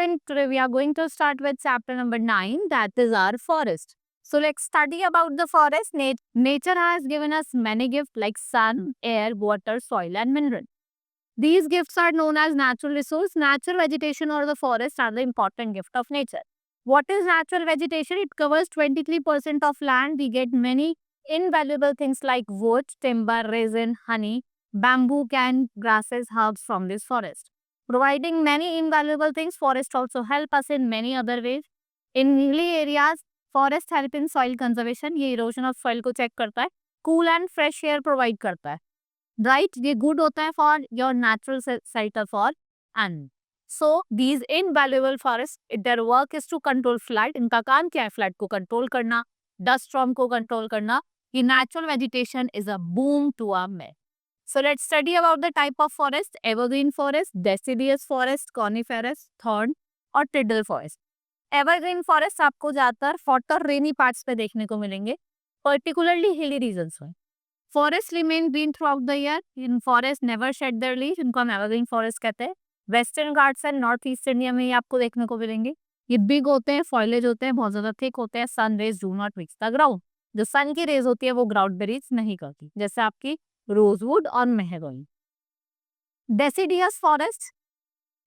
student, today we are going to start with chapter number 9, that is our forest. So let's study about the forest. Nature has given us many gifts like sun, air, water, soil and mineral. These gifts are known as natural resource. Natural vegetation or the forest are the important gift of nature. What is natural vegetation? It covers 23% of land. We get many invaluable things like wood, timber, resin, honey, bamboo, can, grasses, herbs from this forest. Providing many invaluable things, forest also help us in many other ways. In hilly areas, forest help in soil conservation. ये erosion of soil को check करता है. Cool and fresh air provide करता है. Right? ये good होता है for your natural shelter for animals. So these invaluable forests, their work is to control flood. इनका काम क्या है? Flood को control करना, dust storm को control करना. ये natural vegetation is a boom to our man. So let's study about the type of forest: evergreen forest, deciduous forest, coniferous, thorn और tidal forest. Evergreen forest आपको ज़्यादातर hot और rainy parts पे देखने को मिलेंगे, particularly hilly regions में. Forests remain green throughout the year. In forest never shed their leaves. इनको हम evergreen forest कहते हैं. Western Ghats and North East India में ये आपको देखने को मिलेंगे. ये big होते हैं, foliage होते हैं, बहुत ज़्यादा thick होते हैं. Sun rays do not reach the ground. जो sun की rays होती है वो ground पे reach नहीं करती, जैसे आपकी rosewood और mahogany. Deciduous forest.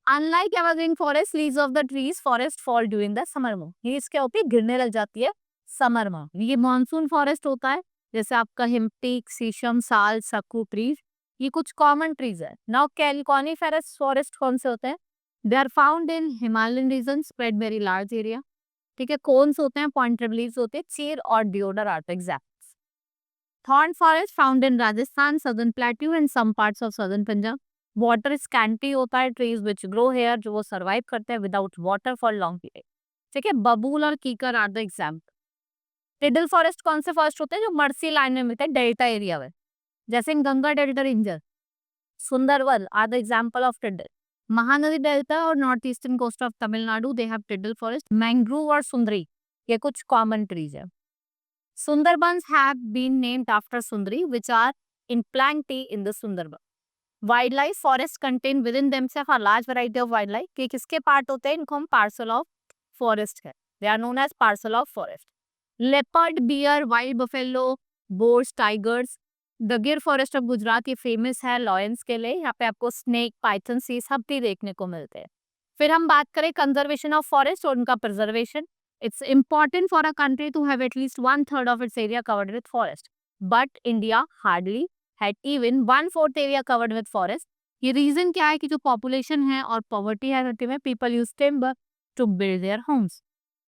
Unlike evergreen forest, leaves of the trees forest fall during the summer month. ये इसके ऊपर गिरने लग जाती है summer में. ये monsoon forest होता है, जैसे आपका हिमटीक, शीशम, साल, सक्कू ट्रीज. ये कुछ कॉमन ट्रीज है. नाउ coniferous फॉरेस्ट कौन से होते हैं? They are found in Himalayan region, spread very large area. ठीक है. कोन्स होते हैं, पॉइंटेड लीव्स होते हैं. चीर और deodar are the examples. Thorn forest found in Rajasthan, southern plateau and some parts of southern Punjab. Water scanty होता है. ट्रीज विच ग्रो हेयर, जो वो सर्वाइव करते हैं without water for long period. ठीक है. बबूल और कीकर are the example. Tidal forest कौन से फॉरेस्ट होते हैं? जो मर्सी लाइन में मिलते हैं, डेल्टा एरिया में, जैसे in Ganga delta ranger, Sundarban are the example of tidal. Mahanadi delta और north eastern coast of Tamil Nadu, they have tidal forest. Mangrove और सुंदरी, ये कुछ कॉमन ट्रीज है. Sundarbans have been named after sundari which are in plenty in the Sundarban. Wildlife forest contain within themself a large variety of wildlife. के किसके part होते हैं? इनको हम पार्सल ऑफ फॉरेस्ट है. They are known as parcel of forest. Leopard, bear, wild buffalo, boars, tigers. The Gir forest of Gujarat ये famous है lions के लिए. यहाँ पे आपको स्नेक, पाइथन, सी सब भी देखने को मिलते हैं. फिर हम बात करें कंजर्वेशन ऑफ फॉरेस्ट और उनका preservation. It's important for a country to have at least 1/3 of its area covered with forest, but India hardly had even 1/4 area covered with forest. ये रीजन क्या है? कि जो पॉपुलेशन है और पॉवर्टी है धरती में, people use timber to build their homes.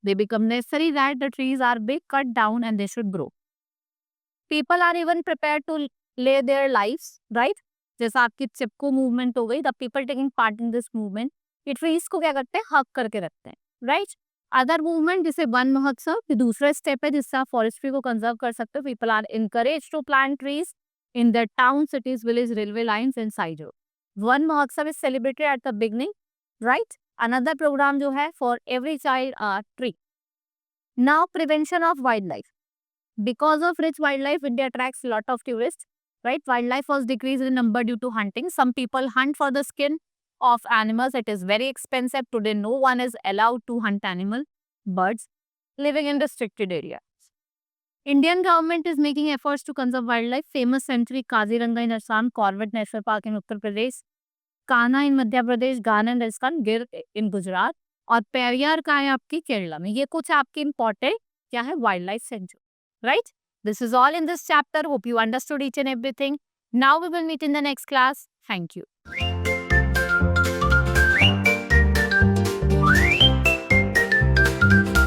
They become necessary that the trees are big, cut down and they should grow. People are even prepared to lay their lives, right? जैसा आपकी चिपको movement हो गई, the people taking part in this movement, ये trees को क्या करते हैं? हक करके रखते हैं, right? अदर मूवमेंट जैसे वन महोत्सव, ये दूसरा स्टेप है जिससे आप फॉरेस्ट्री को कंजर्व कर सकते हो. People are encouraged to plant trees in their town, cities, village, railway lines and side road. One महोत्सव is celebrated at the beginning, right? Another program जो है for every child are tree. Now prevention of wildlife. Because of rich wildlife, India attracts a lot of tourists, right? Wildlife was decreased in number due to hunting. Some people hunt for the skin of animals. It is very expensive. Today, no one is allowed to hunt animal, birds living in restricted areas. Indian government is making efforts to conserve wildlife. Famous sanctuary Kaziranga in Assam, Corbett National Park in Uttar Pradesh, Kanha इन मध्य प्रदेश, गाना इन राजस्थान, गिर इन गुजरात और पेरियार का है आपकी केरला में. ये कुछ आपके इंपॉर्टेंट क्या है? Wild life sanctuary, right? This is all in this chapter. Hope you understood each and everything. Now we will meet in the next class. Thank you.